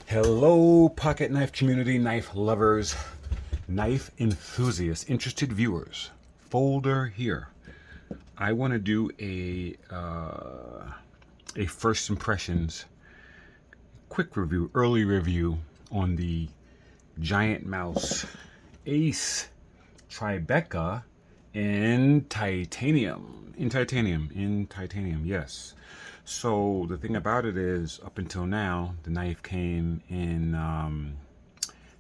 Hello, pocket knife community, knife lovers, knife enthusiasts, interested viewers. Folder here. I want to do a first impressions quick review, early review on the Giant Mouse Ace Tribeca in titanium. Yes. So the thing about it is, up until now, the knife came in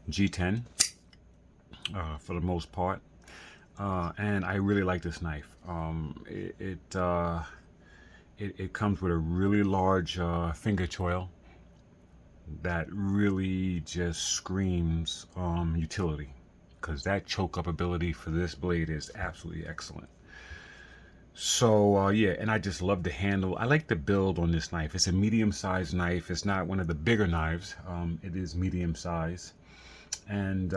G10 for the most part, and I really like this knife. It comes with a really large finger choil that really just screams utility, because that choke up ability for this blade is absolutely excellent. So yeah, and I just love the handle. I like the build on this knife. It's a medium-sized knife. It's not one of the bigger knives. It is medium size, and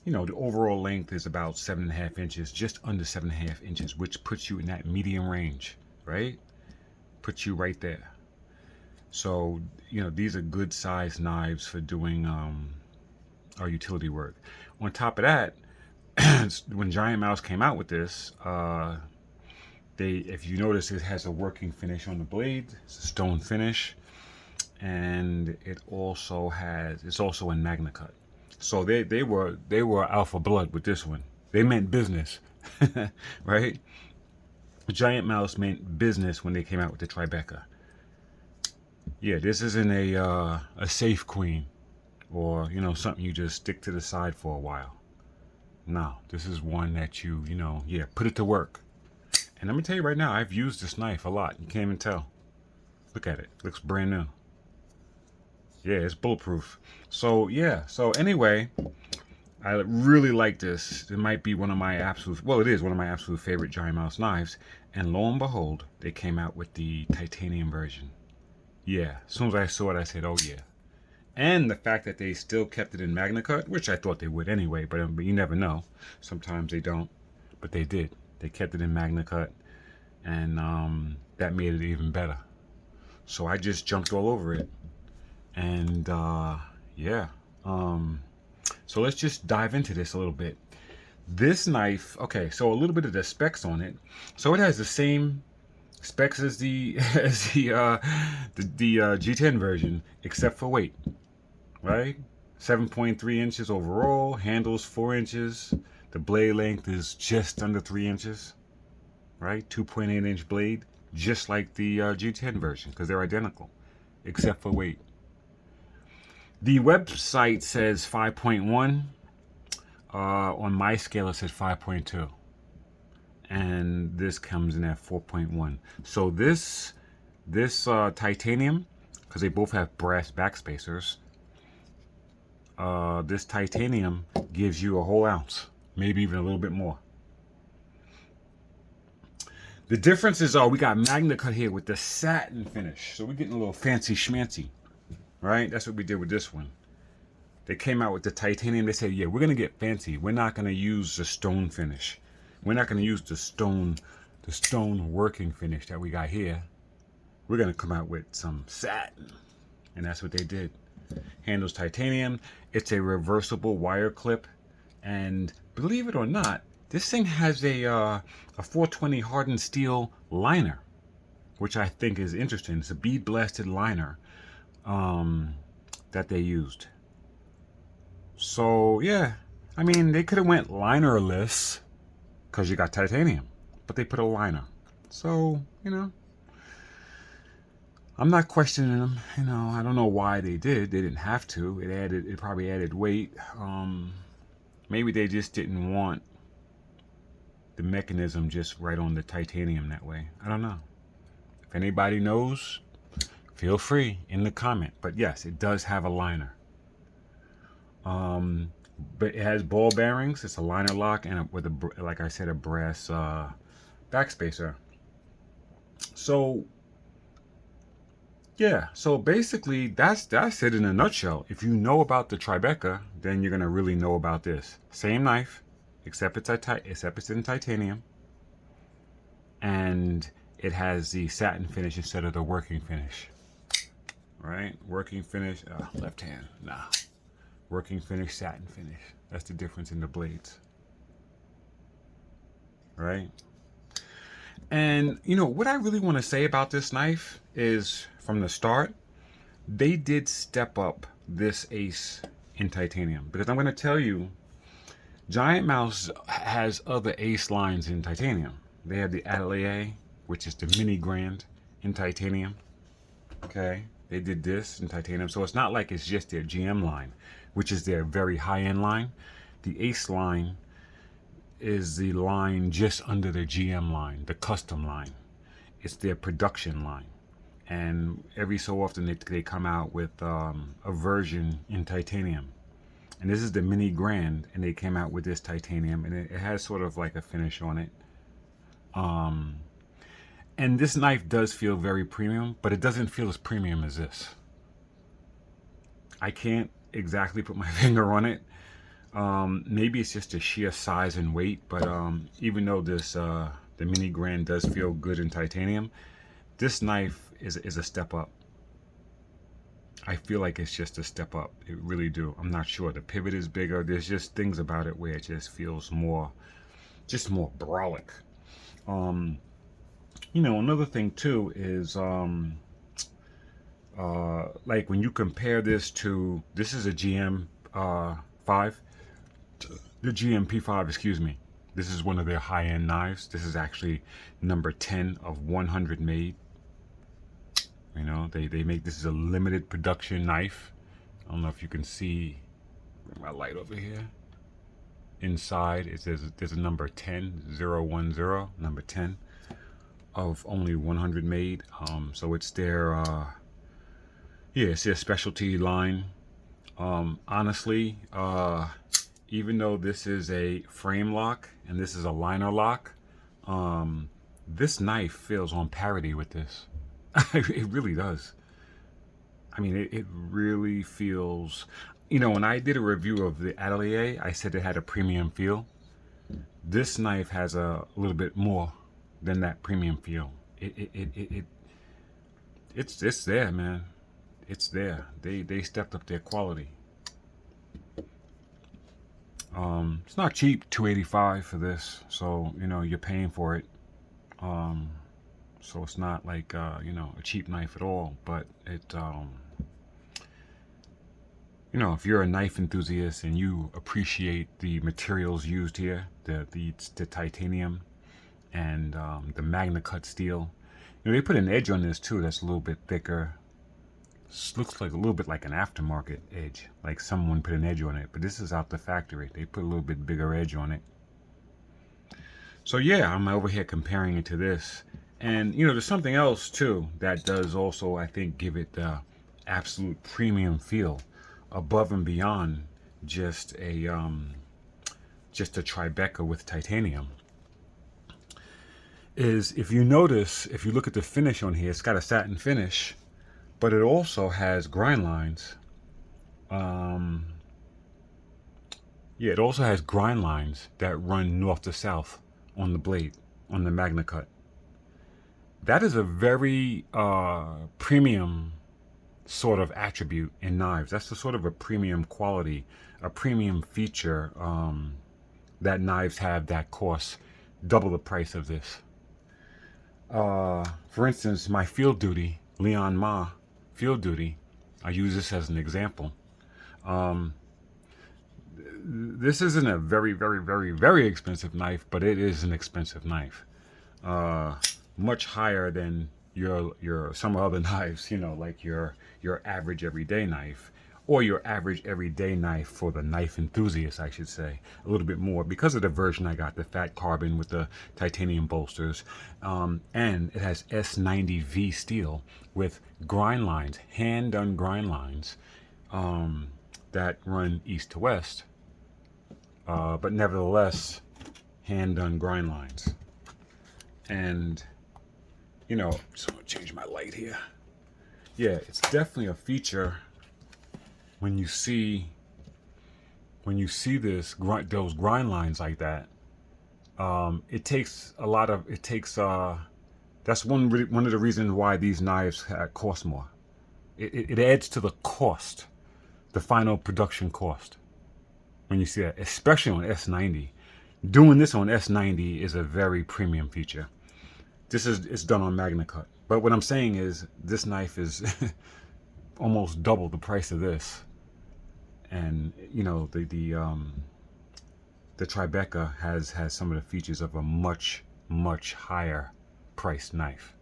you know, the overall length is about 7.5 inches, just under 7.5 inches, which puts you in that medium range, right? Puts you right there. So you know, these are good sized knives for doing our utility work. On top of that, when Giant Mouse came out with this, if you notice, it has a working finish on the blade. It's a stone finish, and it's also in Magna Cut. So they were alpha blood with this one. They meant business, right? Giant Mouse meant business when they came out with the Tribeca. Yeah, this isn't a safe queen, or you know, something you just stick to the side for a while. No, this is one that you know, yeah, put it to work. And let me tell you right now, I've used this knife a lot. You can't even tell. Look at it. Looks brand new. Yeah, it's bulletproof. So yeah. So anyway, I really like this. It might be one of my absolute, well, it is one of my absolute favorite Giant Mouse knives. And lo and behold, they came out with the titanium version. Yeah, as soon as I saw it, I said, oh yeah. And the fact that they still kept it in Magna Cut, which I thought they would anyway, but you never know. Sometimes they don't, but they did. They kept it in Magna Cut, and that made it even better. So I just jumped all over it, and yeah. So let's just dive into this a little bit. This knife, okay, so a little bit of the specs on it. So it has the same specs as the G10 version, except for weight, right? 7.3 inches overall, handles 4 inches, the blade length is just under 3 inches, right? 2.8 inch blade, just like the G10 version, because they're identical, except for weight. The website says 5.1. On my scale, it says 5.2. And this comes in at 4.1. So this titanium, because they both have brass backspacers, this titanium gives you a whole ounce, maybe even a little bit more. The differences are, we got Magna Cut here with the satin finish, so we're getting a little fancy schmancy, right? That's what we did with this one. They came out with the titanium. They said, yeah, we're gonna get fancy. We're not gonna use the stone finish. We're not gonna use the stone working finish that we got here. We're gonna come out with some satin, and that's what they did. Handles titanium. It's a reversible wire clip, and believe it or not, this thing has a 420 hardened steel liner, which I think is interesting. It's a bead blasted liner that they used. So yeah, I mean, they could have went linerless because you got titanium, but they put a liner. So you know, I'm not questioning them. You know, I don't know why they did. They didn't have to. It probably added weight. Maybe they just didn't want the mechanism just right on the titanium that way. I don't know. If anybody knows, feel free in the comment. But yes, it does have a liner. But it has ball bearings. It's a liner lock, and with a, like I said, a brass backspacer. So yeah, so basically that's it in a nutshell. If you know about the Tribeca, then you're gonna really know about this. Same knife, except it's in titanium, and it has the satin finish instead of the working finish. right? Working finish, left hand, nah. Working finish, satin finish. That's the difference in the blades, right? And you know what I really want to say about this knife is from the start, they did step up this ace in titanium, because I'm going to tell you, Giant Mouse has other ace lines in titanium. They have the Atelier, which is the mini grand in titanium. Okay, they did this in titanium, so it's not like it's just their GM line, which is their very high-end line. The ace line is the line just under the GM line, the custom line. It's their production line, and every so often they come out with a version in titanium. And this is the mini grand, and they came out with this titanium, and it has sort of like a finish on it. And this knife does feel very premium, but it doesn't feel as premium as this. I can't exactly put my finger on it. Maybe it's just the sheer size and weight, but even though this the mini grand does feel good in titanium, this knife is a step up. I feel like it's just a step up. It really do. I'm not sure. The pivot is bigger. There's just things about it where it just feels more, just more brolic. You know, another thing too is like when you compare this to, this is a GM 5, the GM P5, excuse me. This is one of their high-end knives. This is actually number 10 of 100 made. You know, they make, this is a limited production knife. I don't know if you can see, bring my light over here. Inside it says there's a number 10, 010, number 10 of only 100 made. So it's their yeah, it's their specialty line. Honestly, even though this is a frame lock and this is a liner lock, this knife feels on parity with this. It really does. I mean, it really feels, you know, when I did a review of the Atelier, I said it had a premium feel. This knife has a little bit more than that premium feel. It's there, man. It's there. They stepped up their quality. It's not cheap, $285 for this, so you know you're paying for it. So it's not like you know, a cheap knife at all, but it you know, if you're a knife enthusiast and you appreciate the materials used here, the titanium and the Magna Cut steel, you know, they put an edge on this too that's a little bit thicker. This looks like a little bit like an aftermarket edge, like someone put an edge on it, but this is out the factory. They put a little bit bigger edge on it. So yeah, I'm over here comparing it to this. And you know, there's something else too that does also, I think, give it the absolute premium feel above and beyond just a Tribeca with titanium. Is, if you notice, if you look at the finish on here, it's got a satin finish, but it also has grind lines. Yeah, it also has grind lines that run north to south on the blade, on the Magna Cut. That is a very premium sort of attribute in knives. That's a sort of a premium quality, a premium feature that knives have that costs double the price of this. For instance, my Field Duty, Leon Ma Field Duty, I use this as an example. This isn't a very, very, very, very expensive knife, but it is an expensive knife. Much higher than your some other knives, you know, like your average everyday knife, or your average everyday knife for the knife enthusiast, I should say. A little bit more because of the version I got, the fat carbon with the titanium bolsters, and it has S90V steel with grind lines, hand done grind lines that run east to west, but nevertheless hand done grind lines. And you know, just want to change my light here. Yeah, it's definitely a feature when you see this those grind lines like that. It takes a lot of, it takes that's one of the reasons why these knives cost more. it adds to the cost, the final production cost. When you see that, especially on S90, doing this on S90 is a very premium feature. It's done on Magna Cut. But what I'm saying is this knife is almost double the price of this. And you know, the Tribeca has some of the features of a much higher priced knife.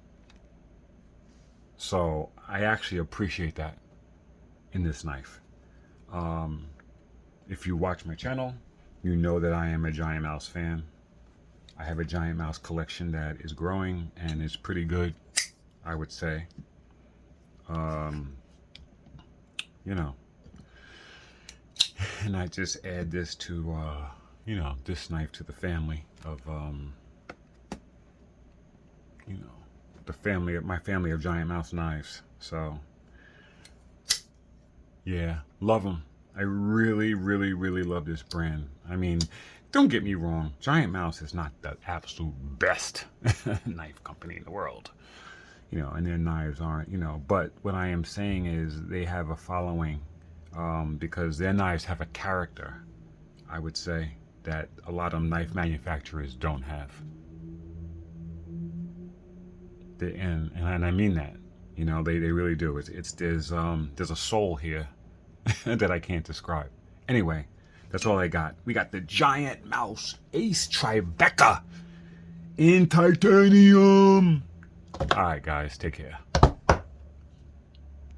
So I actually appreciate that in this knife. If you watch my channel, you know that I am a Giant Mouse fan. I have a Giant Mouse collection that is growing and is pretty good, I would say. You know, and I just add this to, you know, this knife to the family of, you know, my family of Giant Mouse knives. So, yeah, love them. I really love this brand. I mean, don't get me wrong, Giant Mouse is not the absolute best knife company in the world. You know, and their knives aren't, you know, but what I am saying is they have a following, because their knives have a character, I would say, that a lot of knife manufacturers don't have. And I mean that, you know, they really do. There's a soul here that I can't describe. Anyway, that's all I got. We got the Giant Mouse Ace Tribeca in titanium. All right, guys, take care.